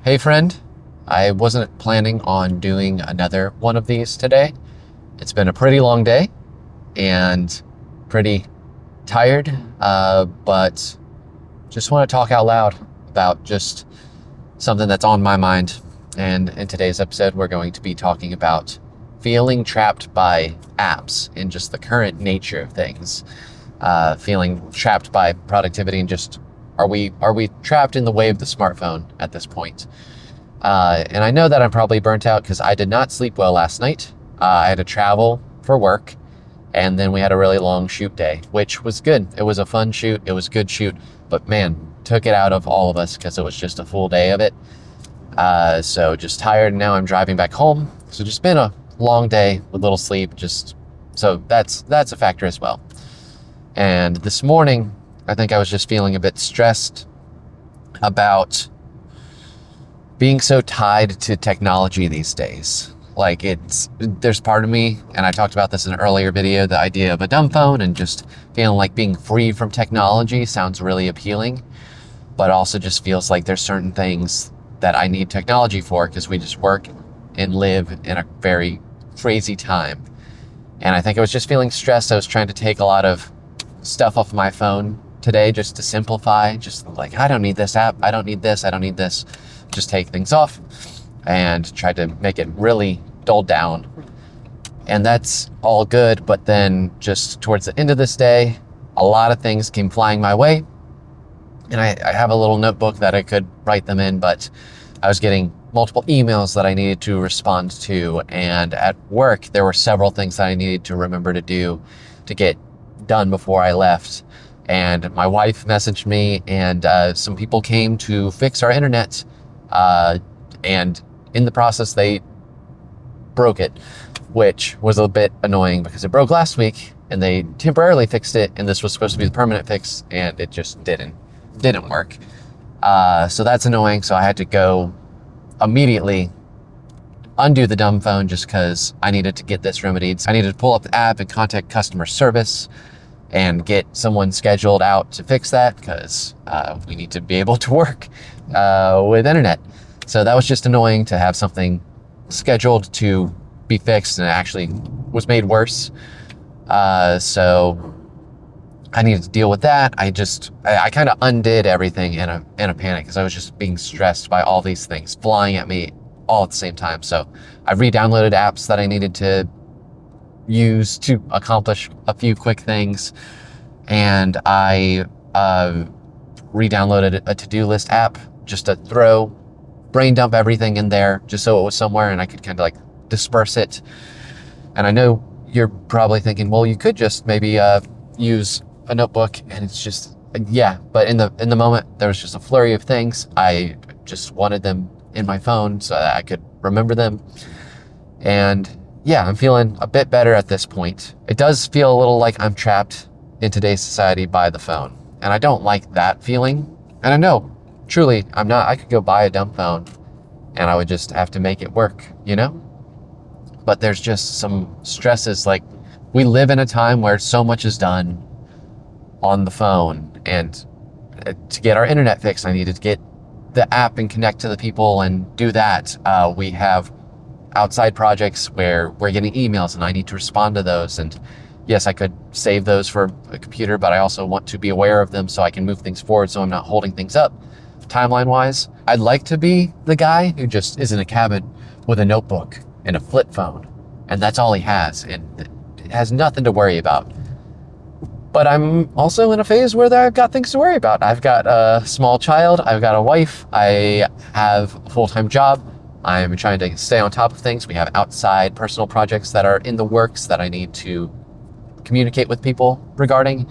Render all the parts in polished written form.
Hey friend, I wasn't planning on doing another one of these today. It's been a pretty long day and pretty tired, but just want to talk out loud about just something that's on my mind. And in today's episode, we're going to be talking about feeling trapped by apps and just the current nature of things. Feeling trapped by productivity and just are we trapped in the way of the smartphone at this point? And I know that I'm probably burnt out because I did not sleep well last night. I had to travel for work, and then we had a really long shoot day, which was good. It was a fun shoot. It was a good shoot, but man, took it out of all of us because it was just a full day of it. So just tired. And now I'm driving back home. So just been a long day with little sleep. So that's a factor as well. And this morning, I think I was just feeling a bit stressed about being so tied to technology these days. Like there's part of me, and I talked about this in an earlier video, the idea of a dumb phone and just feeling like being free from technology sounds really appealing, but also just feels like there's certain things that I need technology for because we just work and live in a very crazy time. And I think I was just feeling stressed. I was trying to take a lot of stuff off my phone today just to simplify, just like, I don't need this app, I don't need this, I don't need this. Just take things off and try to make it really dulled down. And that's all good, but then just towards the end of this day, a lot of things came flying my way. And I have a little notebook that I could write them in, but I was getting multiple emails that I needed to respond to. And at work, there were several things that I needed to remember to do to get done before I left. And my wife messaged me, and some people came to fix our internet. And in the process, they broke it, which was a bit annoying because it broke last week and they temporarily fixed it. And this was supposed to be the permanent fix, and it just didn't work. So that's annoying. So I had to go immediately undo the dumb phone just because I needed to get this remedied. So I needed to pull up the app and contact customer service and get someone scheduled out to fix that because we need to be able to work with internet. So that was just annoying to have something scheduled to be fixed and it actually was made worse. So I needed to deal with that. I kind of undid everything in a panic because I was just being stressed by all these things flying at me all at the same time. So I re-downloaded apps that I needed to use to accomplish a few quick things, and I re-downloaded a to-do list app just to brain dump everything in there just so it was somewhere and I could kind of like disperse it. And I know you're probably thinking, well, you could just maybe use a notebook, and it's just, yeah, but in the moment there was just a flurry of things. I just wanted them in my phone so that I could remember them. And yeah, I'm feeling a bit better at this point. It does feel a little like I'm trapped in today's society by the phone, and I don't like that feeling. And I know, truly, I'm not. I could go buy a dumb phone and I would just have to make it work, But there's just some stresses. Like, we live in a time where so much is done on the phone, and to get our internet fixed, I needed to get the app and connect to the people and do that. We have outside projects where we're getting emails and I need to respond to those. And yes, I could save those for a computer, but I also want to be aware of them so I can move things forward so I'm not holding things up timeline wise. I'd like to be the guy who just is in a cabin with a notebook and a flip phone, and that's all he has, and it has nothing to worry about. But I'm also in a phase where I've got things to worry about. I've got a small child, I've got a wife, I have a full-time job. I'm trying to stay on top of things. We have outside personal projects that are in the works that I need to communicate with people regarding.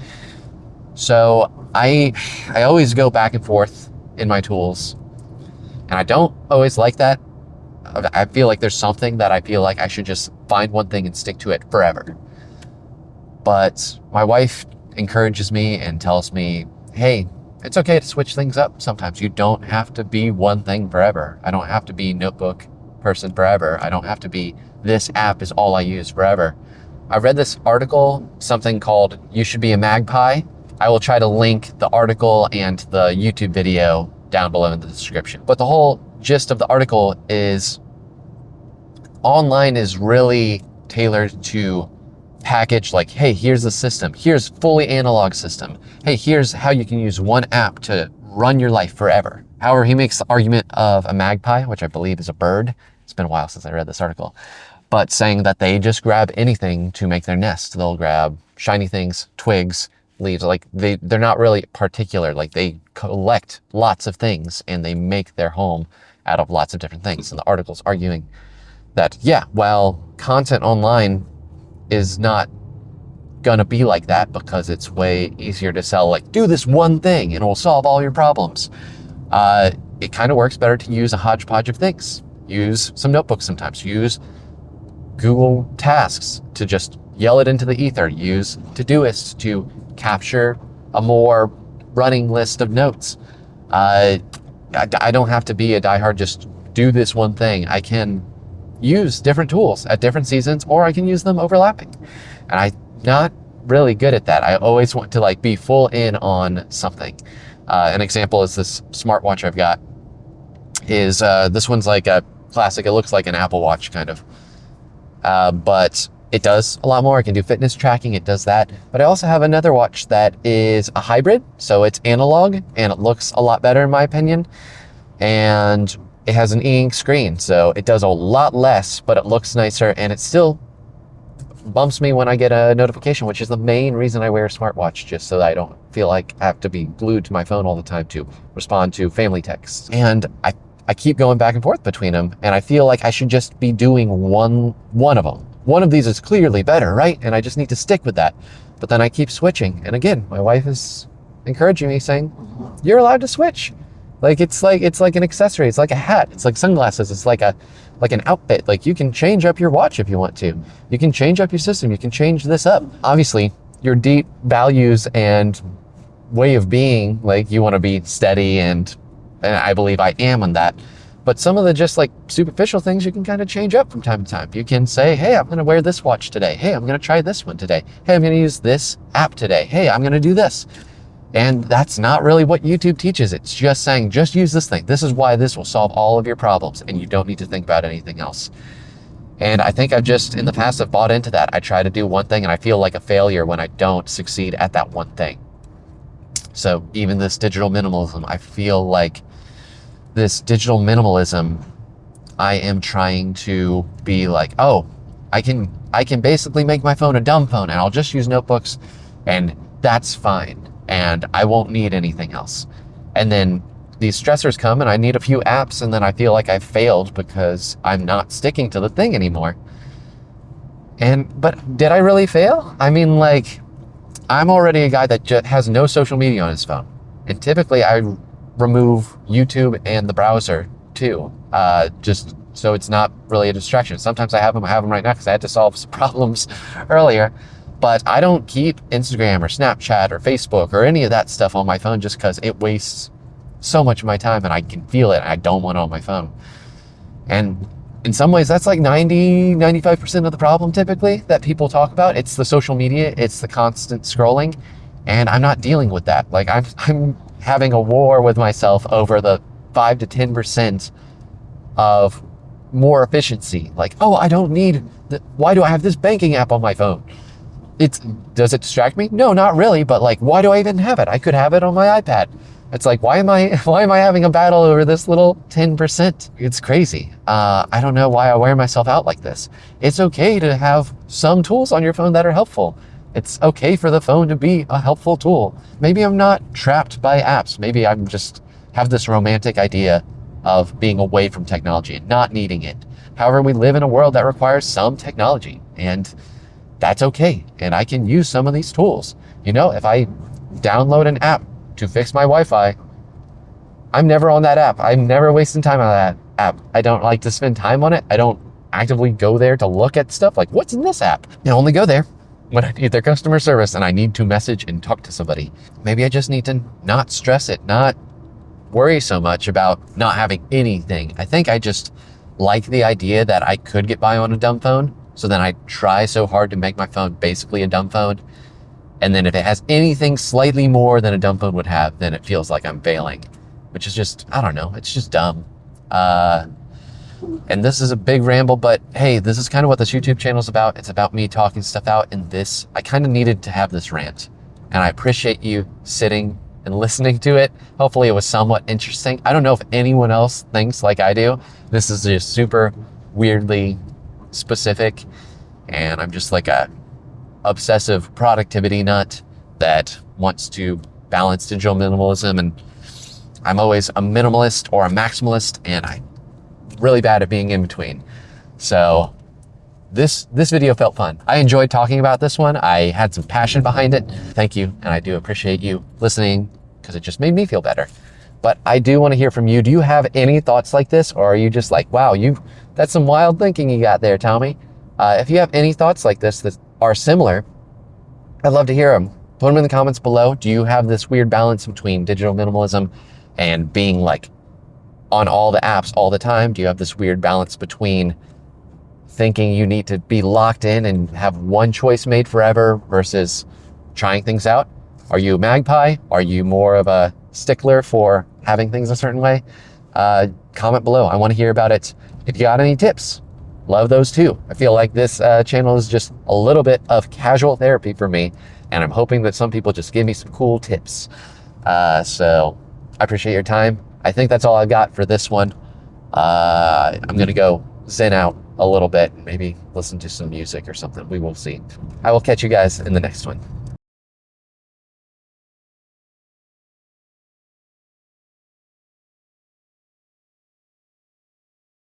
So I always go back and forth in my tools, and I don't always like that. I feel like there's something that I feel like I should just find one thing and stick to it forever. But my wife encourages me and tells me, hey, it's okay to switch things up sometimes. You don't have to be one thing forever. I don't have to be notebook person forever. I don't have to be this app is all I use forever. I read this article, something called You Should Be a Magpie. I will try to link the article and the YouTube video down below in the description. But the whole gist of the article is online is really tailored to package like, hey, here's the system. Here's fully analog system. Hey, here's how you can use one app to run your life forever. However, he makes the argument of a magpie, which I believe is a bird. It's been a while since I read this article, but saying that they just grab anything to make their nest. They'll grab shiny things, twigs, leaves. Like they're not really particular. Like they collect lots of things and they make their home out of lots of different things. And the article's arguing that, yeah, while content online is not gonna be like that because it's way easier to sell, like, do this one thing and it will solve all your problems. It kind of works better to use a hodgepodge of things. Use some notebooks sometimes. Use Google Tasks to just yell it into the ether. Use Todoist to capture a more running list of notes. I don't have to be a diehard, just do this one thing. I can use different tools at different seasons, or I can use them overlapping. And I'm not really good at that. I always want to like be full in on something. An example is this smartwatch I've got. This one's like a classic. It looks like an Apple Watch kind of, but it does a lot more. It can do fitness tracking. It does that. But I also have another watch that is a hybrid. So it's analog and it looks a lot better in my opinion. And it has an e-ink screen. So it does a lot less, but it looks nicer and it still bumps me when I get a notification, which is the main reason I wear a smartwatch, just so that I don't feel like I have to be glued to my phone all the time to respond to family texts. And I keep going back and forth between them, and I feel like I should just be doing one of them. One of these is clearly better, right? And I just need to stick with that. But then I keep switching. And again, my wife is encouraging me, saying, you're allowed to switch. It's like an accessory. It's like a hat. It's like sunglasses. It's like an outfit. Like you can change up your watch if you want to. You can change up your system. You can change this up. Obviously, your deep values and way of being, like you want to be steady, and I believe I am on that. But some of the just like superficial things you can kind of change up from time to time. You can say, hey, I'm going to wear this watch today. Hey, I'm going to try this one today. Hey, I'm going to use this app today. Hey, I'm going to do this. And that's not really what YouTube teaches. It's just saying, just use this thing. This is why this will solve all of your problems, and you don't need to think about anything else. And I think I've just, in the past, I've bought into that. I try to do one thing and I feel like a failure when I don't succeed at that one thing. So even this digital minimalism, I feel like this digital minimalism, I am trying to be like, oh, I can basically make my phone a dumb phone and I'll just use notebooks and that's fine. And I won't need anything else. And then these stressors come and I need a few apps and then I feel like I've failed because I'm not sticking to the thing anymore. But did I really fail? I mean, like, I'm already a guy that just has no social media on his phone. And typically I remove YouTube and the browser too, just so it's not really a distraction. Sometimes I have them right now because I had to solve some problems earlier. But I don't keep Instagram or Snapchat or Facebook or any of that stuff on my phone just because it wastes so much of my time and I can feel it and I don't want it on my phone. And in some ways, that's like 95% of the problem typically that people talk about. It's the social media, it's the constant scrolling, and I'm not dealing with that. Like I'm having a war with myself over the 5 to 10% of more efficiency. Like, oh, I don't need, why do I have this banking app on my phone? Does it distract me? No, not really, but like, why do I even have it? I could have it on my iPad. It's like, why am I having a battle over this little 10%? It's crazy. I don't know why I wear myself out like this. It's okay to have some tools on your phone that are helpful. It's okay for the phone to be a helpful tool. Maybe I'm not trapped by apps. Maybe I'm just have this romantic idea of being away from technology and not needing it. However, we live in a world that requires some technology, and that's okay. And I can use some of these tools. You know, if I download an app to fix my Wi-Fi, I'm never on that app. I'm never wasting time on that app. I don't like to spend time on it. I don't actively go there to look at stuff like, what's in this app? I only go there when I need their customer service and I need to message and talk to somebody. Maybe I just need to not stress it, not worry so much about not having anything. I think I just like the idea that I could get by on a dumb phone. So then I try so hard to make my phone basically a dumb phone. And then if it has anything slightly more than a dumb phone would have, then it feels like I'm failing, which is just, I don't know, it's just dumb. And this is a big ramble, but hey, this is kind of what this YouTube channel is about. It's about me talking stuff out, and I kind of needed to have this rant. And I appreciate you sitting and listening to it. Hopefully it was somewhat interesting. I don't know if anyone else thinks like I do. This is just super weirdly specific, and I'm just like a obsessive productivity nut that wants to balance digital minimalism, and I'm always a minimalist or a maximalist, and I'm really bad at being in between. So this video felt fun. I enjoyed talking about this one. I had some passion behind it. Thank you, and I do appreciate you listening because it just made me feel better. But I do want to hear from you. Do you have any thoughts like this, or are you just like, wow, that's some wild thinking you got there, Tommy? If you have any thoughts like this that are similar, I'd love to hear them. Put them in the comments below. Do you have this weird balance between digital minimalism and being like on all the apps all the time? Do you have this weird balance between thinking you need to be locked in and have one choice made forever versus trying things out? Are you a Magpie? Are you more of a stickler for having things a certain way? Comment below. I want to hear about it. If you got any tips, love those too. I feel like this channel is just a little bit of casual therapy for me, and I'm hoping that some people just give me some cool tips. So I appreciate your time. I think that's all I've got for this one. I'm gonna go zen out a little bit, maybe listen to some music or something. We will see. I will catch you guys in the next one.